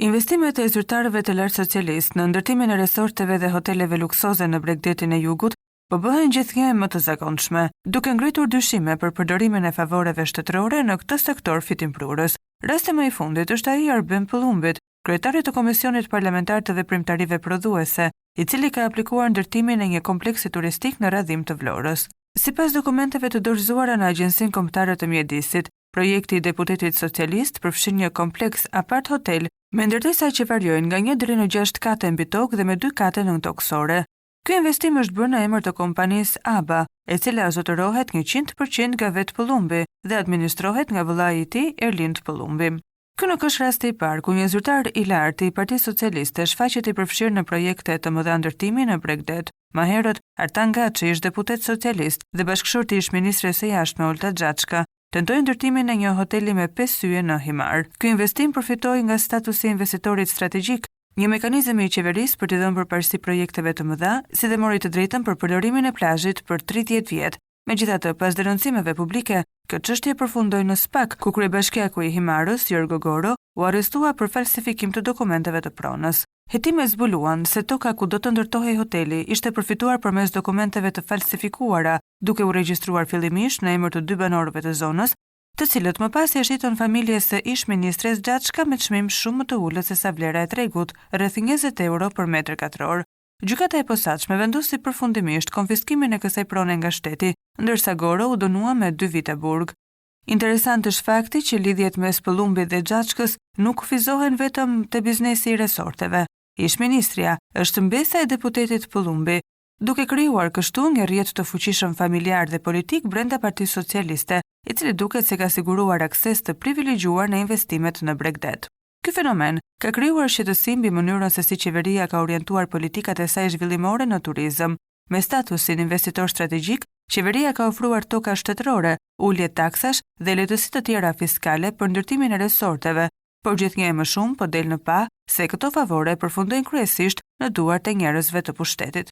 Investimet e zyrtarëve të lartë socialist në ndërtimin e resorteve dhe hoteleve luksoze në Bregdetin e Jugut po bëhen gjithnjë më të zakonshme, duke ngritur dyshime për përdorimin e favoreve shtetërore në këtë sektor fitimprurës. Rasti më i fundit është ai i Arbin Pëllumbit, kryetari të Komisionit Parlamentar të Veprimtarive Prodhuese, i cili ka aplikuar ndërtimin e një kompleksi turistik në radhim të Vlorës. Sipas dokumenteve të dorëzuara në Agjencinë Kombëtare të Mjedisit, projekti i deputetit socialist përfshin një kompleks apart-hotel me ndërtesa që variojnë nga 1 deri në 6 kate mbi tokë dhe me 2 kate nëntokësore. Ky investim është bërë në emër të kompanisë ABA, e cila zotërohet 100% nga vetë Pëllumbi dhe administrohet nga vëllai i tij Erlind Pëllumbi. Ky nuk është rasti i parë ku një zyrtar i lartë i Partisë Socialiste shfaqet i përfshirë në projekte të mëdha ndërtimi në Bregdet. Më herët, Artan Gaçi, ish deputet socialist dhe bashkëshorti ish ministres së jashtme Olta Xhaçka, tentoi ndërtimin e një hoteli me 5 yje në Himar. Ky investim përfitoi nga statusi i investitorit strategjik, një mekanizëm i qeverisë për t'i dhënë përparësi projekteve të mëdha, si dhe mori të drejtën për përdorimin e plazhit për 30 vjet. Megjithatë, pas denoncimeve publike, kjo çështje përfundoi në SPAK, ku kryebashkiaku i Himarës, Jorgo Goro, u arrestua për falsifikim të dokumenteve të pronës. Hetimet zbuluan se toka ku do të ndërtohej hoteli ishte përfituar përmes dokumenteve të falsifikuara, duke u regjistruar fillimisht në emër të 2 banorëve të zonës, të cilët më pas ia shitën familjes së ish ministres Xhaçka me çmim shumë më të ulët se sa vlera e tregut, rreth 20 euro për metër katror. Gjykata e posaçme vendosi përfundimisht konfiskimin e kësaj prone nga shteti, ndërsa Goro u dënua me 2 vite burg. Interesant është fakti që lidhjet mes Pëllumbit dhe Xhaçkës nuk kufizohen vetëm te biznesi i resorteve. Ish-ministria është mbesa e deputetit Pëllumbi, duke krijuar kështu një rrjet të fuqishëm familjar dhe politik brenda Partisë Socialiste, i cili duket se ka siguruar akses të privilegjuar në investimet në Bregdet. Ky fenomen ka krijuar shqetësim mbi mënyrën se si qeveria ka orientuar politikat e saj zhvillimore në turizëm. Me statusin investitor strategjik, qeveria ka ofruar toka shtetërore, ulje taksash dhe lehtësi të tjera fiskale për ndërtimin e resorteve, por gjithnjë më shumë po del në pa se këto favore përfundojnë kryesisht në duart e njerëzve të pushtetit.